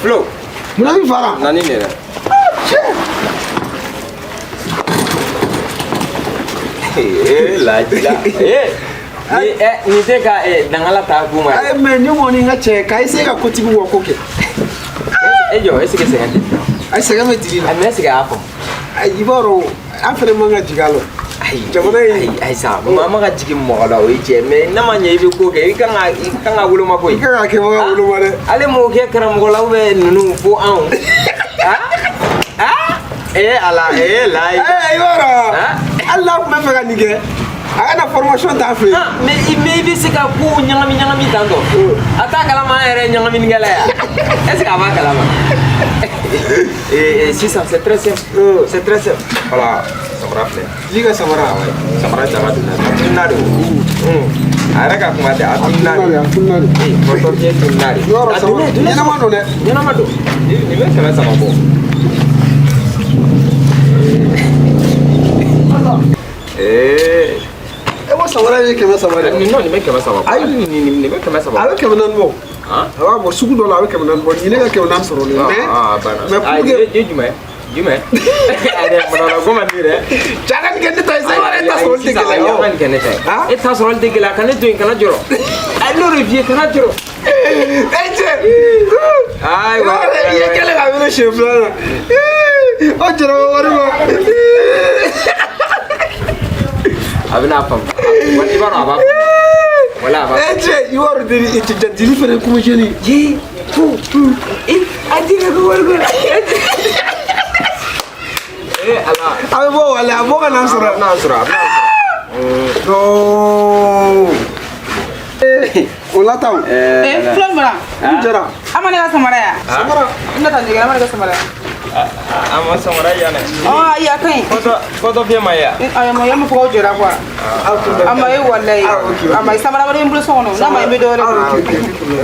Flo. Muna mi fara. Nani ne? La. Ni te ka dangala ta kuma. Ai me ni mo ni ngache kai se ka kotibi wo koke. Yo, ese que se gante. Ai se ga me dili. Ai me se ga apo. Ai iboro afere manga jigalo. Ai sa mama ka jigi mo la o je me na manya ibi ko ke kan ga wulo ma ko. Kan ga ke mo wulo ma de. Ale mo ke kara mo la we nunu fo an. Ala la. Iboro. Allah kuma fe ga nige. Ana formation ta fe. Mais ibi se ka ko nyangami tando. Ata kala ma ere nyangami ngala ya. Est-ce que va kala ma? Si ça c'est très simple. C'est très simple. Voilà, samara fait. Liga samara. Samara jama dina. Tunado. Ara ka kuma de atunado. Atunado. Foto ke tunado. Yoro sama. Yana ma do ne. Yana ma do. Ni me kala sama bo. Ewa samara ye kema samara. Ni no ni me kema sama. Ai ni me kema sama. Awe kema nan bo. Awa mo sugu do la awe kema nan bo. Ni ne ka kema nan soro le. Mais pour que Jume. Ada mana goma dire. Jangan kene tay sai wala ta soro de gela. Jangan kene tay. Ta soro de gela kan do kana joro. Ai lo revie kana joro. Eje. Ai wa. Ye kele ga velo chef la. O joro wari ma. Abina pam. Wani ba na ba. Wala ba. Eje, you are the dili fere kuma jeni. Ye. Adira go wal go. Ala. Abe bo wala bo kana sura. No. Ola taw. Flan mara. Jara. Amane ga samara ya. Samara. Inda tan diga amane ga samara. Ama samara ya ne. Ya kai. Foto fiye ma ya. Ay mo yam ko jora kwa. Ama yi wallahi. Ama samara bare mbulu sono. Na ma mbe do re.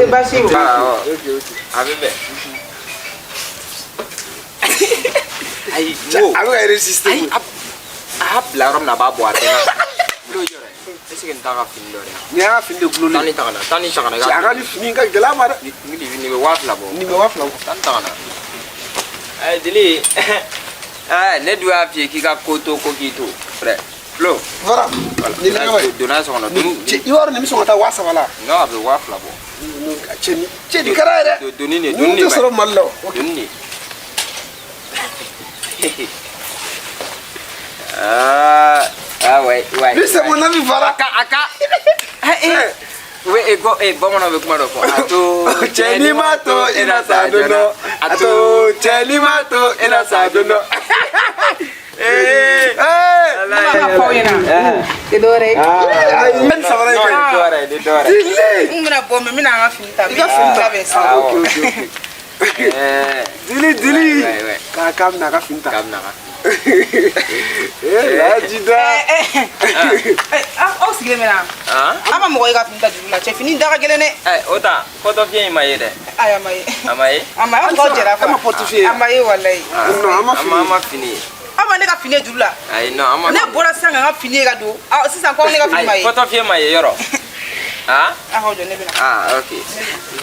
E bashi. Abebe. Ai, no. Aku ga resiste. Ai, la rom na ba bo ate na. Lo yore. Ese que ntaka fin do re. Ni aga fin de kulo. Tani takana ga. Aga ni fini ka gela mara. Ni me wafla bo. Ni me wafla. Tan takana. Ai dili. Ne dua fie ki ka koto ko kito. Frère. Flo. Voilà. Ni le ga. Dona so no. You are ni mi so ta wasa wala. No, abe wafla bo. Cheni kara de. Doni ne. Ni soro mallo. Doni. Ouais. Lui c'est mon ami Vara. Aka. Bon mon avec moi donc. Ato Cheni mato ina sadono. Ato cheni mato ina sadono. Mama ko yana. Ke dore. Men sabara de dore. Ngina bombe mina nga finta. Iga finta be sa. Okay. Dili. Ouais. Kam na ka finta. La jida. O sigile mena. Ama mo ga finta dula. Che fini daga gelene. Ota, foto bien maye de. Aya mai. Ama ko jera fa. Ama portefeuille. Ama yi wallahi. No, ama fini. Ama ne ka fini dula. Ai no, ama. Ne bora sanga nga fini ga do. Sisan ko ne ka fini mai. Foto bien maye yoro. Hojo ne bina. Okay.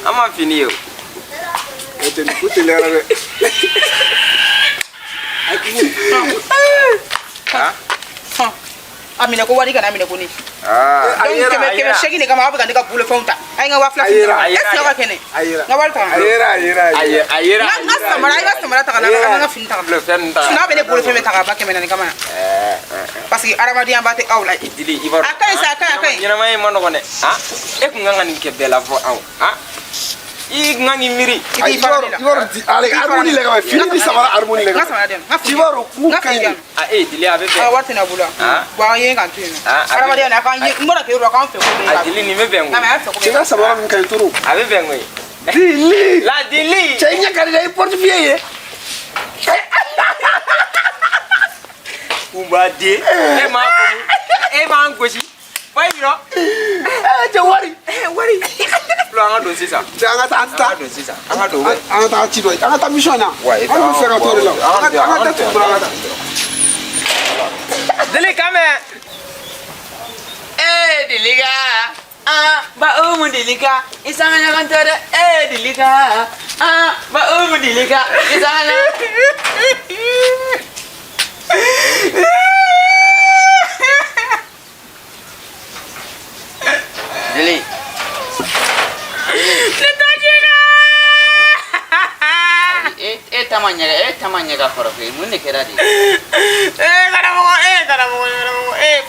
Ama fini yo. Ete ni kuti le arabe. Amina ko wari kana amina ko ni. Donc kebe sheki ne kama abika ndika bule fonta. Ai nga wafla fini. Esa ka kene. Nga wal ta. Ayera. Nga samara ta kana nga fini ta. Le fen ta. Na bene bule feme ta ba kemena ni kama. Parce que aramadi amba te awla. Dili ibaro. Akai. Nyina mai mono kone. E ku nganga ni kebe la fo aw. I ngangi miri. Ibaro ale harmoni le ga fini ni sabara harmoni le ga. Nga samara dem. Ibaro ku kan. Dili abe be. Wati na bula. Ba ye nga tinu. Aramadi na kan ye ngora ke ro kan fe ko. Dili ni me bengo. Na ma fe ko. Nga sabara min kan turu. Abe bengo. Dili. La dili. Chenya kali dai portefeuille. Umba de. E ma ngoshi. Bai biro. Jawari. Wari. Lo anga do sisa. Anga ta. Anga do sisa. Anga do. Anga ta chi do. Anga ta mission na. Ouais. Anga fera to le la. Anga ta tu bra ta. Dili kame. Dili ga. ba dilika isanga kantara dilika ba dilika isanga Dili tamanya ka koro ke munne kera di karamo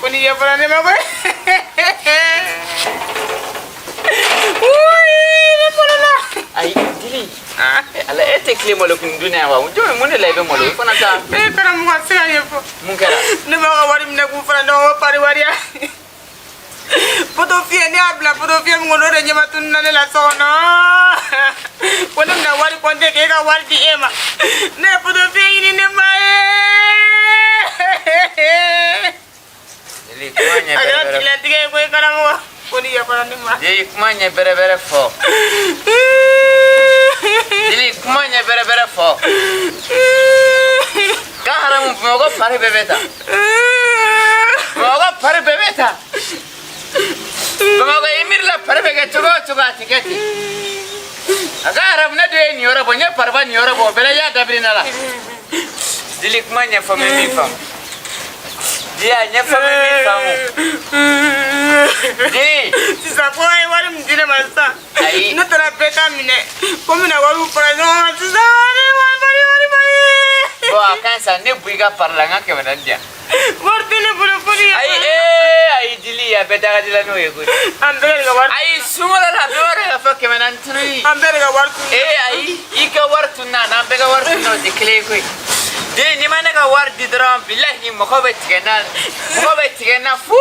poni ya para ne ma ko ai dili ala kle molo kun dunia wa unjo munne lebe molo ko na ta karamo ko se ya fo mun kera ne ma ko wari mne ku fara no pari wari ya poto fie ne abla poto fie ngono re nyama tunna ne la sono kono na wari ponte ke ga wari di ema ne poto fie ini ne mai dili kumanya bere ayo kila tige ko karamo koni ya para ne ma dili kumanya bere fo dili kumanya bere fo ka haramu mogo pare bebeta Bamago emirla parabega tuga tiketi. Agara mna de ni ora bonya parba ni ora bo bela ya dabrina la. Dilik manya fami mi fam. Dia nya fami mi fam. Di si sa ko ai wari mdine masa. Ai no tara beta mine. Komi na waru para no si sa wari. Bo akan sa ne buiga parlanga ke dia. Martine pura puri. Ai dili ya beta dila no yego. Ambere ga war. Ai sumala la bore ga fakke manan tuni. Ambere ga war. Ai ika war tunna na bega war tunno dikle ko. De ni mana ga war di dram billahi mukhabet kena fu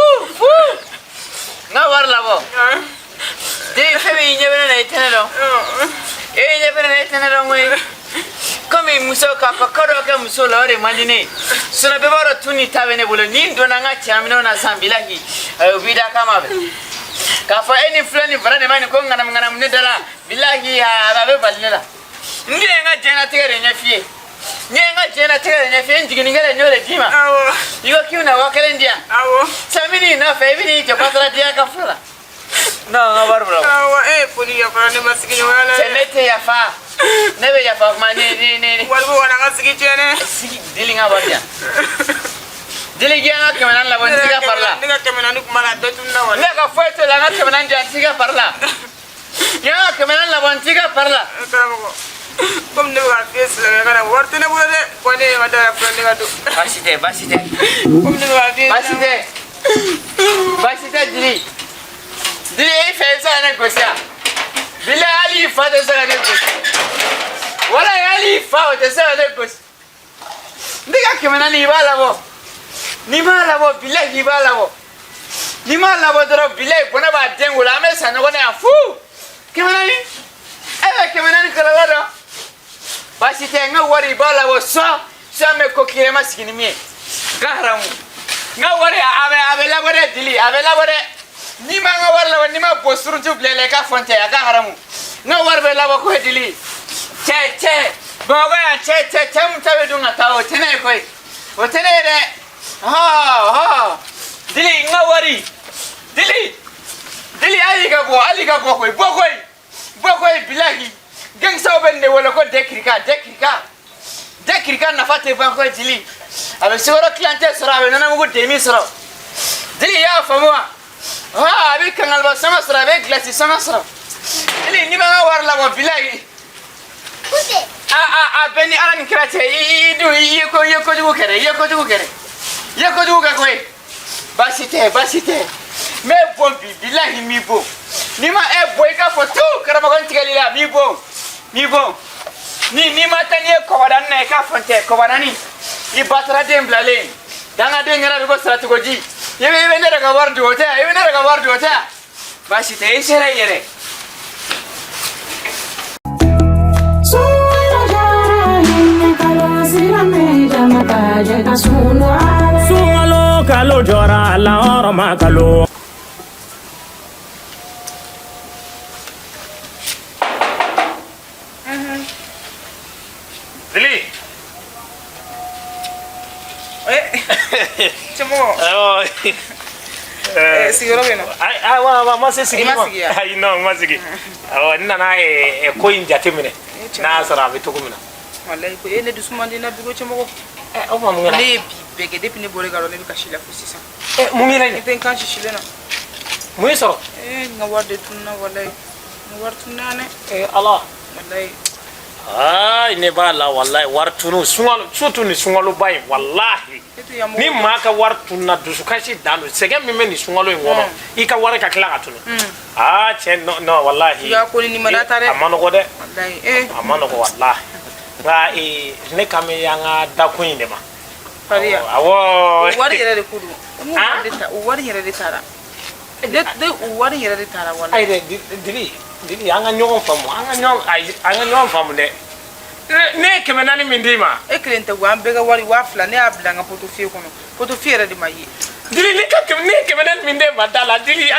na war labo. De femi nyebena na itanalo. Nyebena na itanalo ngoi. Comme muso ka kokoro ka muso lore mandine suna be baro tuni tabene bulo ni dona nga chamino na sambilahi ubida kama be ka fa eni flani barane mani ko ngana mne dala bilahi ha be balnela ndi nga jena tigere nya fie nyenga jena tigere nya fie njigini ngale nyole jima awo yuko kiuna wakale ndia awo samini na fa ibini je patara dia ka fula no ngabar bro awo puni ya para ne masikini wala senete ya fa nebe ya fa mani walbo wana ngasigi chene sigi dili nga barja dili gena kemenan la bon tiga parla ninga kemenan ku mala dotun na wala nega foto la nga kemenan jan tiga parla ya kemenan la bon tiga parla karamo kom ne wa fes la kana wartene bu de bone wada frende gadu basite kom ne wa fes basite dili e fesa na gosia bila ali fa de sa de gosia wala ali fa de sa de gosia ndiga kemenan ni bala bo billahi bala bo ni mala bo dro billahi bona ba dengo la mesa no gona fu kemenan kemenan kala wada basi te nga wari bala bo so me ko kire maskini mi kahramu nga wari abe la bore dili abe la bore ni ma nga war la ni ma posuru ju blele ka fonte ya kahramu nga war be la ko dili che bogo ya che mutabe dunga tawo tene koi o tene de ha dili nga wari dili ali ga bo koi bilahi geng saw bende wala ko dekrika na fate ban ko dili abe soro cliente soro abe nana mugo demi soro dili ya famwa abi kangal ba sama soro abe glasi sama soro dili ni ba war la bo bilahi kute beni aran krate idu yeko jugo kere ko basite me bombi bilahi mi bo ni ma boy ka foto karama kon tigalila mi bo ni ma tanye ko wadan ne ka fonte ko wadani i batra dem blale danga de ngara ko strati ko ji yebe ne daga wardu wata basite isera yere Sualo kalo jora la orma kalo Dili cemo sigiyɔrɔ bɛ yen nɔ. Ayiwa ma se sigi ma. Ayi non ma sigi. Awɔ n nana ko in jate minɛ n'a y'a sɔrɔ a bɛ cogo min na. Walayi ko ne dusu man di n na bureau cɛmɔgɔ. O tuma mun kɛra. ne ye bi bɛɛ kɛ depuis ne bɔra ka yɔrɔ ne bɛ ka si la fo sisan. Mun kɛra yen. ne tɛ n kan sisilen na. mun y'i sɔrɔ. n ka wari de tununa walayi n ka wari tununa dɛ. Ala. walayi. Ne b'a la walayi wari tunu sunkalo surtout ni sunkaloba in walahi. ni maa ka wari tununa dusukasi dan don sɛgɛn min bɛ nin sunkalo in kɔnɔ i ka wari ka tila ka tunu. Tiɲɛ non walahi. i y'a ko ni nin ma da ta dɛ. a ma nɔgɔ dɛ. walayi a ma nɔgɔ walahi. nka ne kan bɛ an ka dakun in de ma. fariya. awɔ. o wari yɛrɛ de ko don. o wari yɛrɛ de taara. o wari yɛrɛ de taara walayi. ayi dɛ Dili an ka ɲɔgɔn faamu an ka ɲɔgɔn faamu dɛ. ne ye 400 min d'i ma. e kelen tɛ an bɛɛ ka wari 2000 ne y'a bila n ka portefeuille kɔnɔ portefeuille yɛrɛ de ma ye. Dili ne ye 400 min d'e ma da la Dili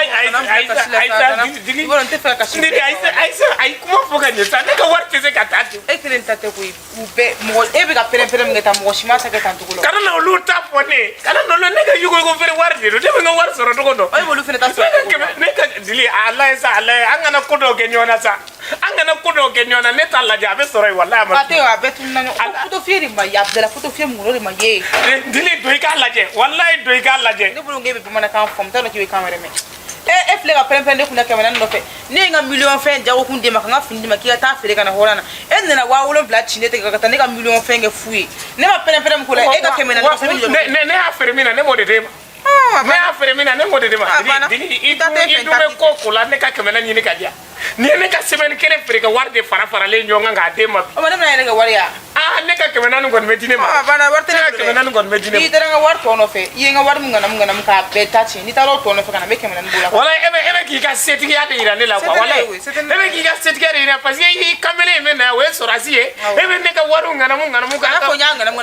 Dili n tɛ fɛ ka kasi. Dili ayi kuma fɔ ka ɲɛ sa ne ka wari tɛ se ka taa ten. e kelen ta tɛ koyi u bɛɛ mɔgɔ e bɛ ka pɛrɛn-pɛrɛn min kɛ tan mɔgɔ si ma ta kɛ tan cogo la. kana na olu ta fɔ ne ye kana na olu ne ka yugo feere wari de don ne bɛ n ka wari sɔrɔ cogo dɔn. e b'olu fana ta sɔrɔ cogo dɔn. ne ka Dili a lajɛ sa a lajɛ an kana ko dɔw kɛ ɲɔgɔn na sa an kana ko dɔw kɛ ɲɔgɔn na ne t'a lajɛ a bɛ sɔrɔ yen walahi a ma. a tɛ a bɛɛ tununa ɲɔgɔn portefeuille de ma ye a bilala portefeuille mun kɔnɔ de ma ye. Dili don i k'a lajɛ walahi don i k'a lajɛ. ne bolo k'e bɛ bamanankan faamu t'a dɔn k'i bɛ kan wɛrɛ mɛn. e filɛ ka pɛrɛn-pɛrɛn ne kun na 400 nɔfɛ ne ye n ka miliyɔn fɛn jagokun d'e ma ka n ka fini d'i ma k'i ka taa feere ka na hɔrɔn na e nana 7000 ci ne tɛgɛ ka taa ne ka miliyɔn fɛn kɛ fu ye ne ma pɛrɛn-pɛrɛn min k'o la e ka 400 ne y'a feere min na ne m'o de d'e ma. ne y'a feere min na ne m'o de d'e ma. Dili i dun bɛ ko la ne ka 400 ɲini ka di yan ni ye ne ka semaine kelen feere ka wari de faralen ɲɔgɔn kan k'a d'e ma. o ma ne bɛna yɛrɛ kɛ wari ya. ne ka 400 kɔni bɛ di ne ma. wari tɛ ne bolo dɛ. 400 kɔni bɛ di ne ma. n'i taara n ka wari tɔ nɔfɛ i ye n ka wari min ŋanamu k'a bɛɛ ta tiɲɛ n'i taara o tɔ nɔfɛ ka na n bɛ 400 b'o la. wala e bɛ k'i ka setigiya de yira ne la quoi wala e bɛ k'i ka setigiya de yira parce que i kamalen in bɛ na o ye sɔrɔsi ye e bɛ ne ka wari ŋanamu kana fɔ n y'a ŋanamu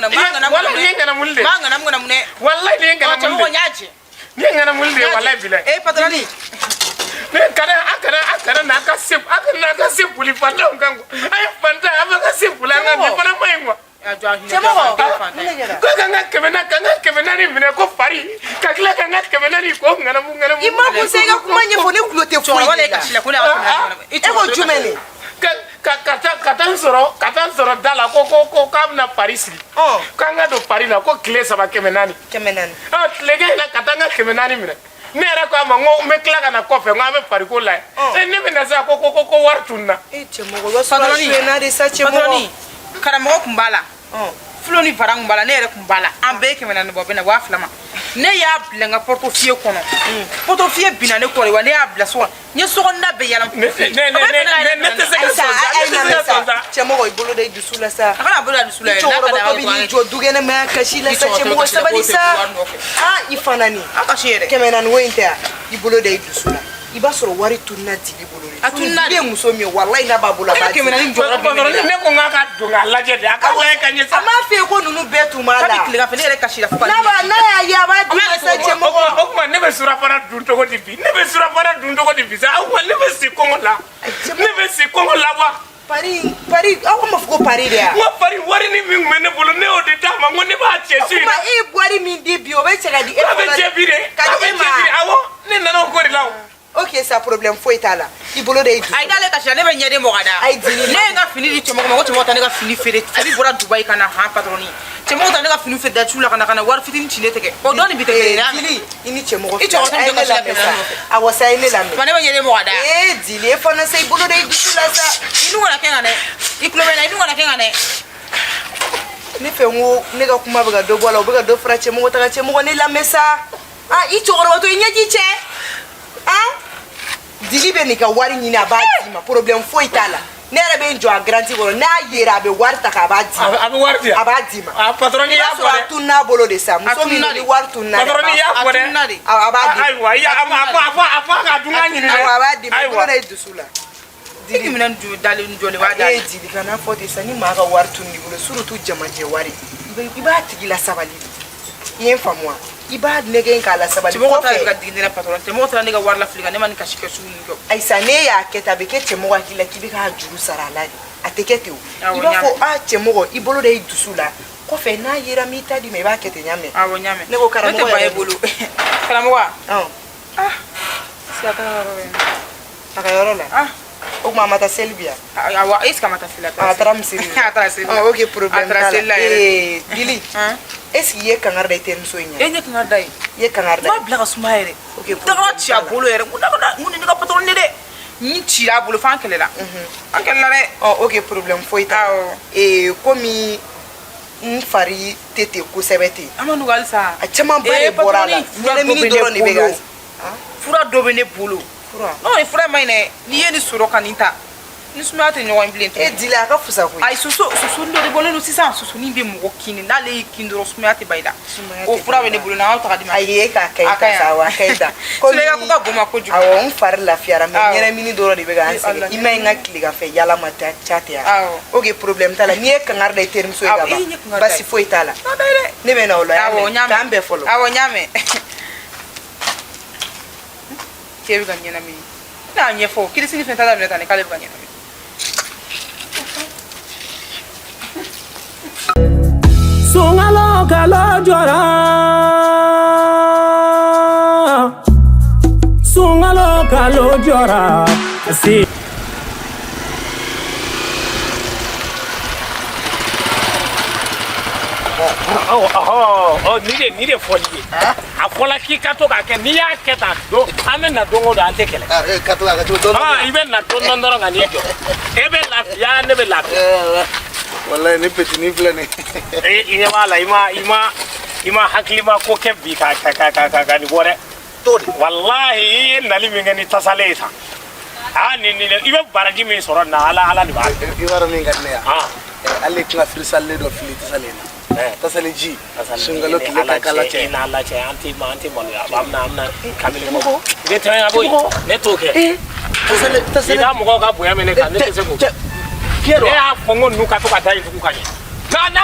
wala ni ye ŋanamuli de. maa ŋanamu dɛ. walayi ni ye ŋanamuli de. cɛmɔgɔ n y'a jɛ. ni ye ŋanamuli de ye walayi bilayi. patroni. ne kana n'a ka se boli fantanw kan quoi a ye fantan a bɛ ka se boli an kan bi fana ma ɲi quoi. cɛmɔgɔ ko ka n ka 400 minɛ ko fari ka tila ka n ka 400 ko ŋanamu. i ma kun se i ka kuma ɲɛfɔ ne tulo tɛ foyi de la. e ko jumɛn de. ka taa n sɔrɔ da la ko k'a bɛna pari sigi k'an ka don pari la ko tile 3 400. tilegan in na ka taa n ka 400 minɛ ne yɛrɛ ko a ma n ko n bɛ tila ka na kɔfɛ n ko an bɛ pari ko la ye ne bɛ na sa ko wari tununa. patroni karamɔgɔ kun b'a la fulo ni fara kun b'a la ne yɛrɛ kun b'a la an bɛɛ ye 400 bɔ bɛ na 2000 ma ne y'a bila n ka portefeuille kɔnɔ portefeuille binna ne kɔ de wa ne y'a bila so kɔnɔ n ye sokɔnɔna bɛɛ yaala. ne tɛ se ka sɔn sa. cɛmɔgɔ i bolo da i dusu la sa. a kana bolo da dusu la yɛrɛ. cɛkɔrɔbatɔ bɛ n'i jɔ dukɛnɛmaya kasi la sa cɛmɔgɔ sabali sa. i fana nin. a kasi yɛrɛ. 400 ko in tɛ yan i bolo da i dusu la i b'a sɔrɔ wari tununa Dili bolo de. a tununa de. Dili ye muso min ye walayi n'a b'a bolo a b'a di. 400 jɔyɔrɔ bɛ ne la. ne ko n k'a ka don k'a lajɛ de a ka lajɛ ka ɲɛ sa. a m'a fɛ yen ko ninnu bɛɛ tun b'a la. kabi tilegan fɛ ne yɛrɛ kasi la fo ka. n'a y'a ye a b'a di ma sa cɛmɔgɔ. o tuma ne bɛ surafana dun cogo di bi sa o tuma ne bɛ si kɔngɔ la wa. pari aw ma fɔ ko pari de ya. n ko pari wari ni min tun bɛ ne bolo ne y'o de d'a ma n ko ne b'a cɛ su in na. o tuma e ye wari min di bi o bɛ cɛ ka di e fana. a bɛ cɛ bi de a bɛ cɛ bi awɔ ne nana o ko de la o. ok sa problème foyi t'a la i bolo de y'i dusu. ayi n'ale kasi la ne bɛ ɲɛden bɔ ka da. ayi Dili ne ye n ka fini di cɛmɔgɔ ma ko cɛmɔgɔ ta ne ka fini feere fini bɔra Dubayi ka na han patroni cɛmɔgɔ ta ne ka fini feere datu la ka na wari fitinin ci ne tɛgɛ o dɔɔni bi tɛ kelen ye. Dili i ni cɛmɔgɔ i cɛmɔgɔ tɛ kasi la 400 nɔfɛ. awɔ sa i ne lamɛn. wa ne bɛ ɲɛden bɔ ka da. Dili e fana sa i bolo de y'i dusu la sa. i dun kana kɛ n kan dɛ i tulo bɛ n na i dun kana kɛ n kan dɛ. ne fɛ n ko ne ka kuma bɛ ka dɔ bɔ a la o bɛ ka dɔ fara cɛmɔgɔ ta kan cɛmɔgɔ ne lamɛn sa. i cɛkɔrɔbatɔ i ɲɛji cɛ. Dili bɛ nin ka wari ɲini a b'a d'i ma problème foyi t'a la ne yɛrɛ bɛ n jɔ a garanti kɔrɔ n'a yera a bɛ wari ta k'a b'a d'i ma. a bɛ wari di yan. a b'a d'i ma. patroni y'a fɔ dɛ. i b'a sɔrɔ a tununa a bolo de sa muso min ni wari tununa de. patroni y'a fɔ dɛ. a b'a di. ayiwa a fɔ a ka dun ka ɲini dɛ. awɔ a b'a di ma i bolo da i dusu la. Dili minɛn dalen jɔlen b'a da. Dili kana fɔ ten sa ni maa ka wari tununi bolo surtout jamajɛ wari i b'a tigi la sabali i ye n faamu wa. i b'a nɛgɛ k'a la sabali cɛmɔgɔ ta ka digi ne la patron cɛmɔgɔ ta ne ka wari la fili kan ne ma ni kasi kɛ sugu min kɛ. ayisa ne y'a kɛ ta a bɛ kɛ cɛmɔgɔ hakili la k'i bɛ k'a juru sara a la de a tɛ kɛ ten o. i b'a fɔ cɛmɔgɔ i bolo da i dusu la kɔfɛ n'a yera min ta di ma i b'a kɛ ten ɲamɛ. awɔ ɲamɛ ne ko karamɔgɔ yɛrɛ bolo karamɔgɔ Siapa orang? Akayoro la. O mama ta Selbia. Awa est-ce que mata fila? Atramsiri. Atramsiri. OK problème. Atrasila. Billy. Est-ce qu'il y a kangar da iten sonya? Enya kangar dai. Ye kangar da. Ma blaga sumaire. OK. Takara tia bolo ere. Mun ni ka patron ne de. Ni tira bolo fan kele la. Ankele la re. Oh OK problème foi ta. Komi fari tete ko sebeti. Amanu galsa. A chama bare borala. Ni mini doro ni begas. Fura do bene bolo. Fura. Non, il fura maine. Ni ye ni suro kanita. Ni suma te nyowa imblente. Dila ka fusa ko. Ay susu ndo de bolo no sisa susu ni be mo kini na le kindro suma te baida. O fura bene bolo na ta kadima. Ay ka kaita sawa kaita. Ko le ka ko boma ko ju. Awo on far la fiara me nyere mini doro ni begas. Ima nga kliga fe yala mata chate ya. OK problème tala ni e kangar da term so ga ba. Basi foi tala. No dai. Ne me na olo ya. Awo nyame. Kambe folo. Awo nyame. Kebi ganyena mi. Na nyefo, kile sini fenta da meta ne kale ganyena mi. Sungalo kalo jora, sungalo kalo jora, si. Ni de fɔli ye a fɔla k'i ka to k'a kɛ n'i y'a kɛ tan don an bɛ na don o don an tɛ kɛlɛ ka to ka to don i bɛ na dɔn dɔrɔn ka n'i jɔ e bɛ lafiya ne bɛ lafiya wallahi ni petit ni filɛ nin i ɲɛ b'a la i ma hakilima ko kɛ bi ka nin bɔ dɛ to di wallahi i ye nali min kɛ ni tasalen ye tan ni i bɛ baraji min sɔrɔ na ala de b'a i b'a dɔn min ka di ne ye ale tɛna filisalle dɔ fili tasalen na tasale ji sungalo kile ka kala cɛ ina ala cɛ an tɛ maloya amna kamili mɔgɔ i bɛ tɛmɛ ka bɔ yen ne t'o kɛ tasale i ka mɔgɔw ka bonya minɛ kan ne tɛ se k'o kɛ e y'a fɔ n ko ninnu ka to ka da yen tugun ka ɲɛ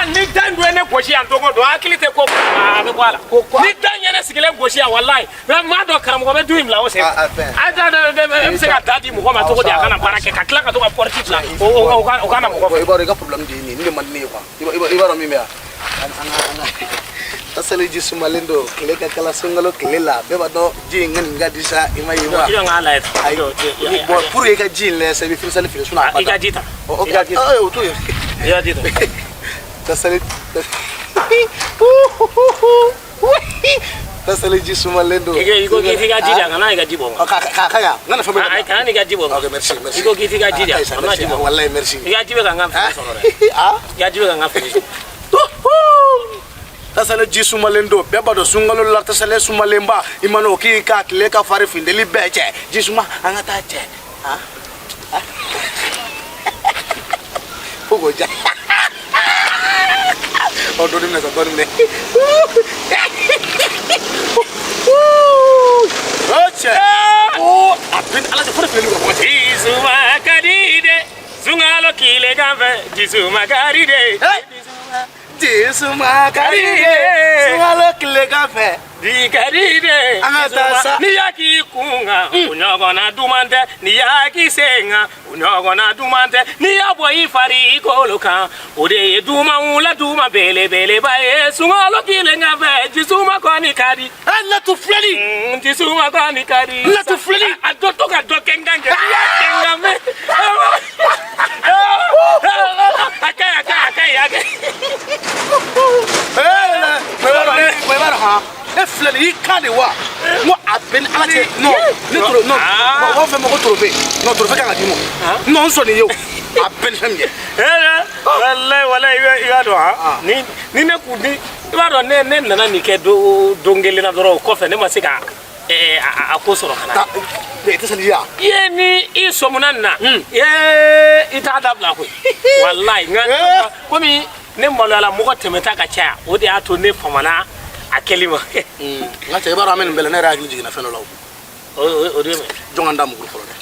ni dan dun ye ne gosi yan don o don hakili tɛ ko a bɛ bɔ a la ni dan ye ne sigilen gosi yan walayi maa dɔ karamɔgɔ bɛ du in bila o sen e bɛ se ka da di mɔgɔ ma cogo di a kana baara kɛ ka tila ka to ka pɔriti bila o kana mɔgɔ fɛ i b'a dɔn i ka problème de ye nin ye nin de man di ne ye quoi i b'a dɔn min bɛ yan tasale ji sumalen don tile ka kala sungalo tile la bɛɛ b'a dɔn ji in ka nin ka di sa i ma ye wa k'a lajɛ bon pour que i ka ji in lajɛ sa i bɛ filisali feere sinon a ba i ka ji ta o to yen i ka ji ta tasale ji sumalen don i ko k'i ka ji di a kana i ka ji bɔ ma ka yan n kana fɛn bɛɛ kana n'i ka ji bɔ ma ok merci i ko k'i ka ji di a kana ji bɔ wallahi merci i ka ji bɛ ka n ka fini sɔrɔ dɛ i ka ji bɛ ka n ka fini sɔrɔ tasale ji sumalen don bɛɛ b'a dɔn sunkalo la tasale sumalen ba i ma n'o k'i ka tile ka fari findeli bɛɛ cɛ ji suma an ka taa cɛ fo k'o ja dɔɔnin minɛ sa dɔɔnin minɛ o cɛ a bɛ ala de fɔlɔ filɛli ka bɔ cɛ jisuma ka di dɛ sunkalo kile kan fɛ jisuma ka di dɛ jisuma ka di dɛ sunkalo tile kan fɛ di ka di dɛ an ka taa sa n'i y'a k'i kun kan o ɲɔgɔnna duman tɛ n'i y'a k'i sen kan o ɲɔgɔnna duman tɛ n'i y'a bɔ i fari i kolo kan o de ye duman wula duman belebeleba ye sunkalo kile kan fɛ jisuma kɔni ka di latu filɛli jisuma kɔni ka di latu filɛli a dɔ to ka dɔ kɛnkan kɛ n'i y'a kɛnkan mɛn a ka ɲi e filɛli i kan de wa n ko a bɛ ni ala cɛ non ne toro non u b'a fɛ ma ko torofe non torofe kan ka d'i ma non n sɔnni ye o a bɛ ni fɛn min ye walayi i b'a dɔn ni ne kun di i b'a dɔn ne nana nin kɛ don kelen na dɔrɔn o kɔfɛ ne ma se ka a ko sɔrɔ ka na i tɛ seli yan i ye ni i sɔmuna nin na i t'a dabila koyi walayi nka komi ne maloyala mɔgɔ tɛmɛta ka caya o de y'a to ne famana a kɛli ma n ka cɛ i b'a dɔn an bɛ nin bɛɛ la ne yɛrɛ hakili jiginna fɛn dɔ la o de ye mun jɔn ka da muguru fɔlɔ dɛ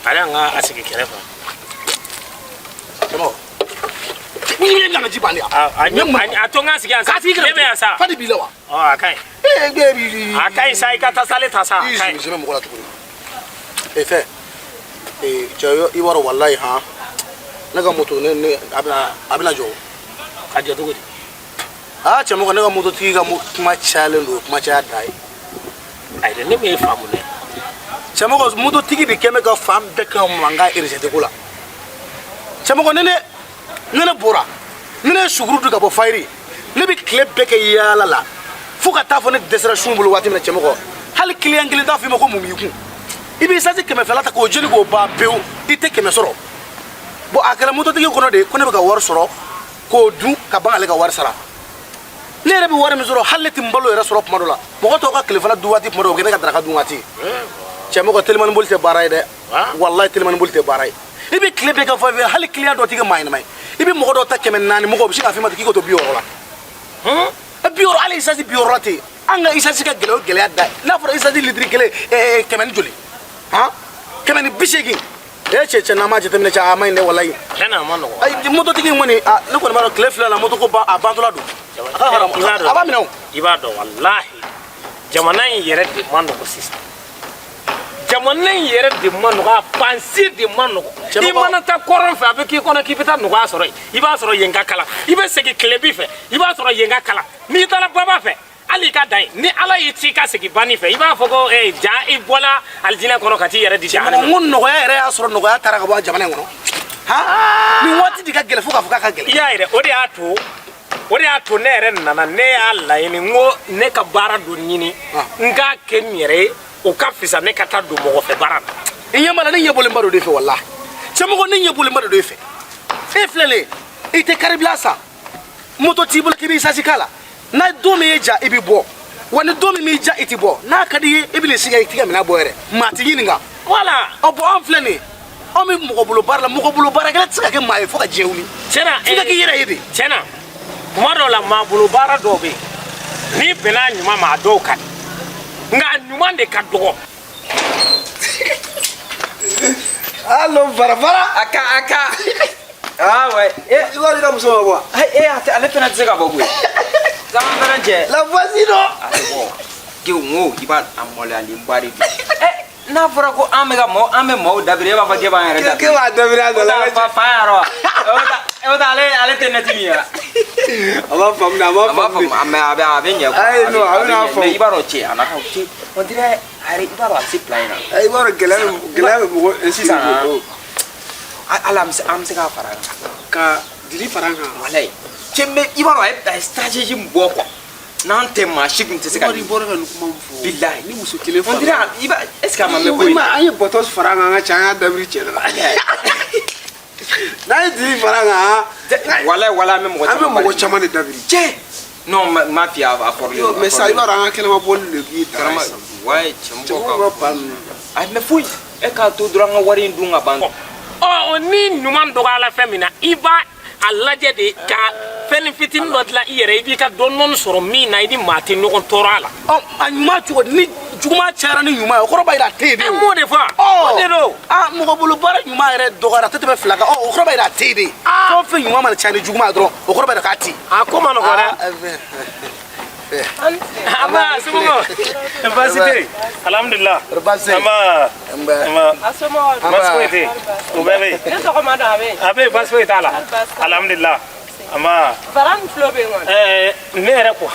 ale y'an ka a sigi kɛrɛfɛ cɛmɔgɔ ni ye nana ji ban de yan a to n ka sigi yan sa ne bɛ yan sa fa de b'i la wa a ka ɲi a ka ɲi sa i ka taa sale ta sa a ka ɲi i sɛbɛn mɔgɔ la tuguni fɛ cɛ i b'a dɔn walayi han ne ka moto a bɛna jɔ ka jɔ cogo di cɛmɔgɔ ne ka mototigi ka kuma cayalen don kuma caya da ye ayi ne m'e faamu dɛ cɛmɔgɔ mototigi bi kɛmɛ ka fan bɛɛ ka mankan eresete ko la cɛmɔgɔ ne bɔra ne suguru dun ka bɔ fayiri ne bi tile bɛɛ kɛ yaala la fo ka taa fɔ ne dɛsɛra sun bolo waati min na cɛmɔgɔ hali client kelen t'a fɔ i ma ko mun b'i kun i b'i sasi 100 ta k'o jeli k'o ban pewu i tɛ 100 sɔrɔ bon a kɛra mototigi kɔnɔ de ko ne bɛ ka wari sɔrɔ k'o dun ka ban ale ka wari sara ne yɛrɛ bɛ wari min sɔrɔ hali ne tɛ n balo yɛrɛ sɔrɔ tuma dɔ la mɔgɔ tɔw ka tilefana dun waati tuma dɔ o kɛ ne ka daraka dun waati cɛmɔgɔ telimani boli tɛ baara ye dɛ walayi telimani boli tɛ baara ye i bɛ tile bɛɛ kɛ fɔ hali client dɔ t'i kɛ maa ɲɛnama ye i bɛ mɔgɔ dɔw ta 400 mɔgɔ bɛ se k'a f'i ma k'i k'o to 200 la 200 hali isasi 200 la ten an ka isasi ka gɛlɛya o gɛlɛya da n'a fɔra isasi litiri kelen 100 ni joli 180 cɛ n'an m'a jateminɛ cɛ a ma ɲi dɛ walayi tiɲɛna a ma nɔgɔ ayi mototigi in kɔni ne kɔni b'a dɔn tile fila la moto ko a bantɔla don a ka haramu a b'a minɛ o i b'a dɔn walahi jamana in yɛrɛ de ma nɔgɔ sisan jamana in yɛrɛ de ma nɔgɔ a fansi de ma nɔgɔ i mana taa kɔrɔn fɛ a bɛ k'i kɔnɔ k'i bɛ taa nɔgɔya sɔrɔ yen i b'a sɔrɔ yen ka kalan i bɛ segin tilebi fɛ i b'a sɔrɔ yen ka kalan n'i taara baba fɛ hali i ka dan ye ni ala y'i ci ka segin banni fɛ i b'a fɔ ko ja i bɔla alijinɛ kɔnɔ ka t'i yɛrɛ di jahannama n ko nɔgɔya yɛrɛ y'a sɔrɔ nɔgɔya taara ka bɔ jamana in kɔnɔ nin waati de ka gɛlɛn fo k'a fɔ k'a ka gɛlɛn i y'a yɛrɛ o de y'a to ne yɛrɛ nana ne y'a laɲini n ko ne ka baara dɔ ɲini n k'a kɛ n yɛrɛ ye o ka fisa ne ka taa don mɔgɔ fɛ baara la i ɲɛ b'a la ne ɲɛbɔlenba dɔ de fɛ walahi cɛmɔgɔ ne ɲɛbɔlenba dɔ de fɛ e filɛ nin ye i tɛ karibila san moto t'i bolo k'i b'i sasi k'a la n'a don min y'i ja i bɛ bɔ wa ni don min m'i ja i tɛ bɔ n'a ka di ye i bɛ nin si kɛ i tɛ ka minɛn bɔ yɛrɛ maa tɛ ɲininka wala ɔ bɔn an filɛ nin ye anw bɛ mɔgɔ bolo baara la mɔgɔ bolo baarakɛla tɛ se ka kɛ maa ye fo ka diɲɛ wuli tiɲɛna f'i ka k'i yɛrɛ ye de tiɲɛna tuma dɔw la maa bolo baara dɔw bɛ yen n'i bɛnna ɲuman ma a dɔw ka di nka a ɲuman de ka dɔgɔ allo farafara aka ouais i b'a ka muso ma bɔ ale fana tɛ se ka bɔ koyi zaman fana cɛ la voici non kew ŋo i b'a a maloyalenba de don n'a fɔra ko an bɛ maaw dabiri e b'a fɔ k'e b'an yɛrɛ dabiri k'e b'a dabiri a dɔ la fa yɛrɛ wa e bɛ taa ale tɛ neti min ye wa a b'a faamu a b'a faamu mais a bɛ ɲɛ quoi mais i b'a dɔn cɛ a nataw cɛ on dirait i b'a dɔn a bɛ se plan in na i b'a dɔn gɛlɛya bɛ mɔgɔ sisan ala an bɛ se k'a fara kan ka dili fara kan walayi cɛ mais i b'a dɔn a ye stratégie min bɔ quoi n'an tɛ maa si tun tɛ se ka i bɔra ka nin kuma min fɔ bilahi ni muso kelen fara on dirait est ce que a ma mɛn ko in an ye bɔtɔ fara kan an ka ca an y'a dabiri cɛ la n'a ye dili fara kan walayi an bɛ mɔgɔ caman de dabiri cɛ non ma fi a kɔrɔlen mais sa i b'a dɔn an ka kɛnɛma bɔli de b'i ta ouais cɛmɔgɔ ka a mɛ foyi e k'a to dɔrɔn an ka wari in dun ka ban ni ɲuman dɔgɔyala fɛn min na i b'a a lajɛ de ka fɛn fitinin dɔ dilan i yɛrɛ i b'i ka dɔɔni sɔrɔ min na i ni maa tɛ ɲɔgɔn tɔɔrɔ a la a ɲuman cogo ni juguman cayara ni ɲuman ye o kɔrɔ b'a yira a tɛ yen de e m'o de fɔ o de don mɔgɔ bolo baara ɲuman yɛrɛ dɔgɔyara a tɛ tɛmɛ 2 kan o kɔrɔ b'a yira a tɛ yen de fɛn o fɛn ɲuman mana caya ni juguman ye dɔrɔn o kɔrɔ b'a yira k'a tɛ yen a ko ma nɔgɔ dɛ Aba semua. Basi teh. Alhamdulillah. Basi. Ama. Asoma. Mas ko ite. Ubebe. Ne to ko mada abe. Abe basi ko itala. Alhamdulillah. Ama. Faran flo be ngon. Ne yɛrɛ ko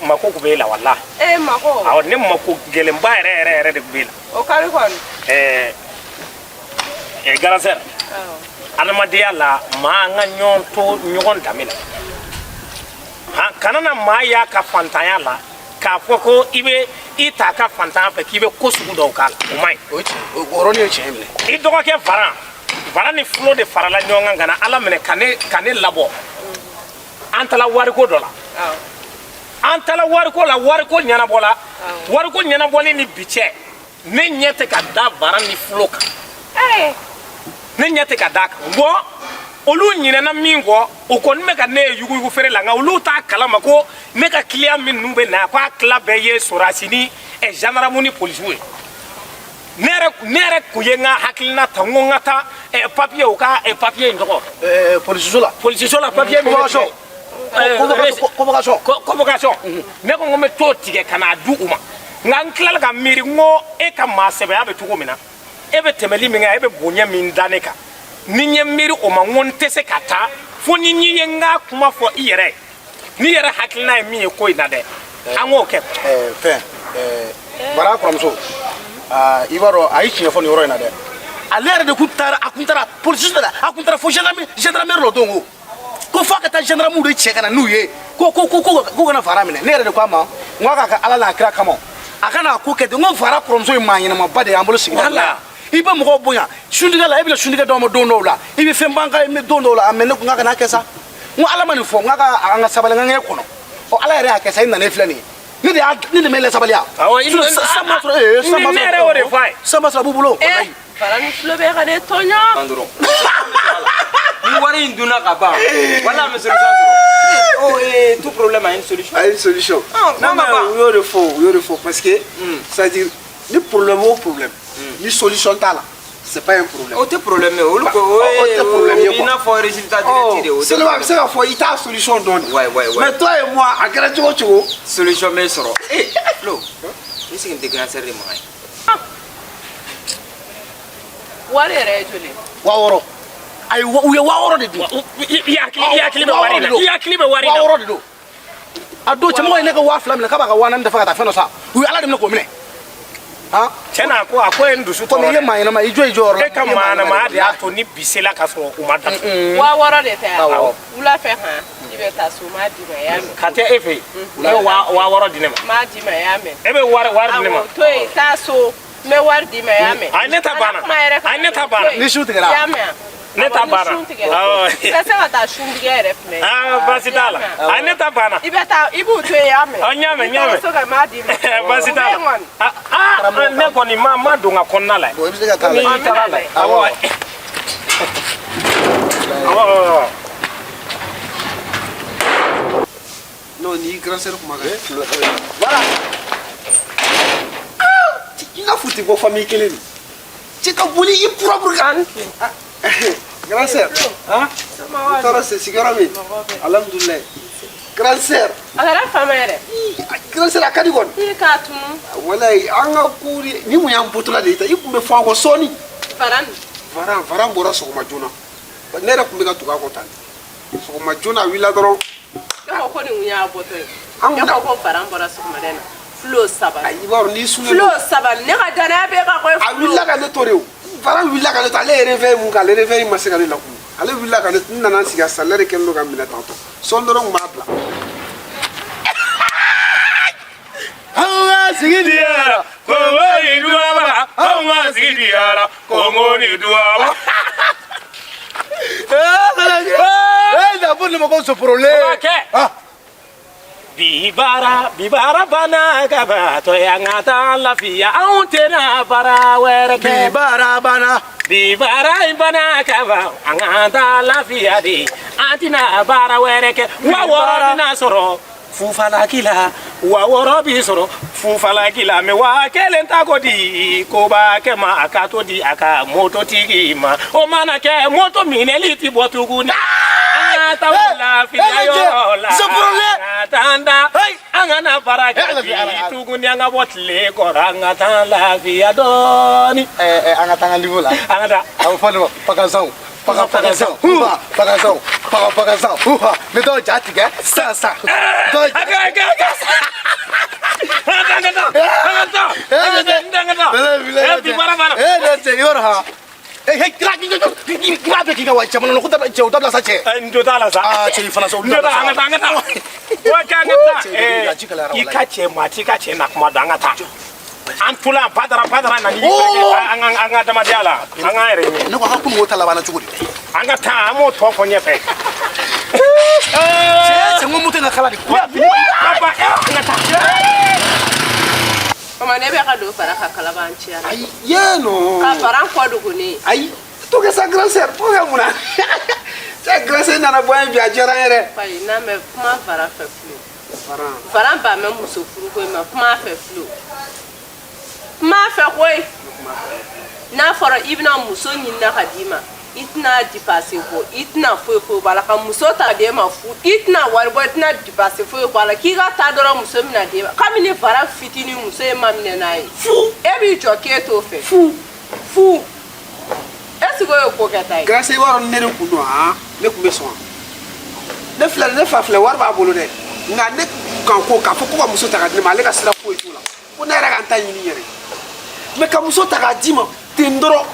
mako ko be la walla. Mako. Aw ne mako gelenba yɛrɛ de be la. O kari kon. Garansɛr. Adamadenya la maa an ka ɲɔgɔn to ɲɔgɔn danbe la. Kana na maa y'a ka fantanya la k'a fɔ ko i bɛ i ta ka fantanya fɛ k'i bɛ ko sugu dɔw k'a la o man ɲi. O yɔrɔnin ye tiɲɛ minɛ. I dɔgɔkɛ Varan ni Flo de farala ɲɔgɔn kan ka na Ala minɛ ka ne labɔ. An taara wariko dɔ la. An taara wariko la wariko ɲɛnabɔla. Wariko ɲɛnabɔli ni bi cɛ ne ɲɛ tɛ ka da Varan ni Flo kan. Ne ɲɛ tɛ ka da kan bon olu ɲinɛna min kɔ o kɔni bɛ ka ne ye yuguyugu feere la nka olu t'a kalama ko ne ka client minnu bɛ na k'a tila bɛɛ ye sɔrasi ni gendarme ni polisiw ye ne yɛrɛ kun ye n ka hakilina ta n ko n ka taa papier o ka papier in tɔgɔ polisiso la papier min convocation ne ko n ko n bɛ t'o tigɛ ka n'a di u ma nka n tilala ka miiri n ko e ka maa sɛbɛya bɛ cogo min na e bɛ tɛmɛli min kɛ e bɛ bonya min da ne kan ni n ye miiri o ma n ko n tɛ se ka taa fo ni n ye n ka kuma fɔ i yɛrɛ ni yɛrɛ hakilina ye min ye ko in na dɛ an k'o kɛ fɛn bara kɔrɔmuso i b'a dɔn a ye tiɲɛ fɔ nin yɔrɔ in na dɛ ale yɛrɛ de kun taara polisi de la a kun taara fo gendarmerie la don ko f'a ka taa gendarmew de cɛ ka na n'u ye ko kana fara minɛ ne yɛrɛ de ko a ma n k'a ka ala n'a kira kama a kana ko kɛ ten n ko fara kɔrɔmuso ye maa ɲɛnamaba de y'an bolo sigida la i bɛ mɔgɔw bonya suntigɛ la i bɛ suntigɛ dɔw ma don dɔw la i bɛ fɛn ban ka don dɔw la mɛ ne ko n k'a kana kɛ sa n ko ala ma nin fɔ n k'a ka an ka sabali n ka ŋɛɲɛ kɔnɔ ala yɛrɛ y'a kɛ sa i nana filɛ nin ye ne de m'e sabaliya san ma sɔrɔ b'u bolo fara ni tulo bɛ ka ne tɔɲɔ ni wari in dunna ka ban wala an bɛ solution sɔrɔ tout problème a une solution a une solution non mais u y'o de fɔ parce que c'est à dire ni problème o problème ni solution t'a la c'est pas un problème o tɛ problème ye olu ko o ye i n'a fɔ résultat direct de o tɛ seulement a bɛ se ka fɔ i t'a solution dɔn de mais toi et moi a kɛra cogo o cogo solution bɛ sɔrɔ Flo i sigi n tɛ grand sœur de ma ye wari yɛrɛ ye joli 6000 ayi u ye 6000 de dun i hakili bɛ wari la i hakili bɛ wari la 6000 de don a don cɛmɔgɔ ye ne ka 2000 minɛ k'a b'a ka 4000 dafa ka taa fɛn dɔ sa u ye ala de minɛ k'o minɛ tiɲɛna a ko ye n dusu tɔɔrɔ i ye maa ɲɛnama i jɔ i jɔyɔrɔ la e ka maanamaya de y'a to ni bi sela ka sɔrɔ u ma datugu 6000 de tɛ yan wula fɛ han i bɛ taa so m'a di ma i y'a mɛn ka tɛ e fɛ yen u ye 6000 di ne ma m'a di ma i y'a mɛn e bɛ wari di ne ma to yen taa so n bɛ wari di ma i y'a mɛn ayi ne ta banna ni su tigɛra i y'a mɛn ne ta banna i tɛ se ka taa sun tigɛ yɛrɛ filɛ baasi t'a la ayi ne ta banna i bɛ taa i b'u to yen i y'a mɛn n y'a mɛn so ka m'a di ma baasi t'a la ne kɔni ma don ka kɔnɔna la i bɛ se ka taa la n'i taara la awɔ non ni grand sœur kuma kan voilà i n'a fɔ tɛ bɔ famille kelen de cɛ ka boli i propre kan grand sœur tɔɔrɔ se sigiyɔrɔ min alhamdulilayi grand sœur a kɛra fama yɛrɛ grand sœur a ka di kɔni i k'a tunu walayi an ka ko ni mun y'an bɔtɔla de ye i tun bɛ fɔ an kɔ sɔɔni varan bɔra sɔgɔma joona ne yɛrɛ tun bɛ ka tugu a kɔ tan sɔgɔma joona a wulila dɔrɔn e ko ko nin kun y'a bɔtɔ ye e ko varan bɔra sɔgɔmada in na Flo saba ayi b'a dɔn n'i sunnen Flo saba ne ka danaya bɛ ka ko a wulila ka ne to de o varan wulila ka ne to ale ye réveil mun kɛ ale réveil ma se ka ne lakunu ale wulila ka ne n nana n sigi a sisan ne de kɛlen don ka minɛ tantɔ sɔɔni dɔrɔn n kun b'a bila anw ka sigi di yara kɔngɔ ni duwaba anw ka sigi di yara kɔngɔ ni duwaba d'abord ne ma ko soporole bibara bana kaba to ya ngata lafiya anw tena bara wɛrɛ kɛ bibara bana kaba an ngata lafiya de an tena bara wɛrɛ kɛ wa wɔɔrɔ bɛna sɔrɔ fufalaki la wa wɔɔrɔ bi sɔrɔ fufalaki la mɛ wa kelen ta ko di ko b'a kɛ ma a ka to di a ka mototigi ma o mana kɛ moto minɛli ti bɔ tuguni an ka taa lafiya yɔrɔ la an ka taa an da an kana baara kɛ tuguni an ka bɔ tile kɔrɔ an ka taa lafiya dɔɔni an ka taa an ka niveau la an ka taa a bɛ fɔ ne ma pagasanw ne dɔw ja tigɛ sa yɔrɔ ha kira bɛ k'i ka wa jamana na ko cɛ o dabila sa cɛ n jo t'a la sa cɛ i fana sa n jo t'a la an ka taa i ka cɛ maa t'i ka cɛ na kuma dɔn an ka taa an tula badara na ni an ka adamadenya la an k'an yɛrɛ ɲini ne ko a ka kunun o ta laban cogo di an ka taa an b'o tɔ fɔ ɲɛfɛ cɛ n ko moto in ka kala de an ka taa mama ne bɛ ka don fara ka kalaban ciya la ayi yeno ka fara kɔ duguni ayi to kɛ sa grand sœur to kɛ mun na cɛ grand sœur nana bɔ yen bi a diyara n ye dɛ fayi n'a mɛ kuma fara fɛ Flo fara ba mɛ muso furu ko ma kuma fɛ Flo kuma fɛ koyi n'a fɔra i bɛna muso ɲini na ka d'i ma i tɛna dipase bɔ i tɛna foyi b'a la ka muso ta d'e ma fu i tɛna wari bɔ i tɛna dipase foyi b'a la k'i ka taa dɔrɔn muso bɛna d'e ma kabini fara fitinin muso ye ma minɛ n'a ye fu e b'i jɔ k'e t'o fɛ fu est-ce que o ye ko kɛta ye grand sœur i b'a dɔn ne de kun don ne kun bɛ sɔn ne fa filɛ wari b'a bolo dɛ nka ne kan ko k'a fɔ ko ka muso ta ka di ne ma ale ka sira foyi t'o la ko ne yɛrɛ ka n ta ɲini yɛrɛ mɛ ka muso ta k'a d'i ma ten dɔrɔn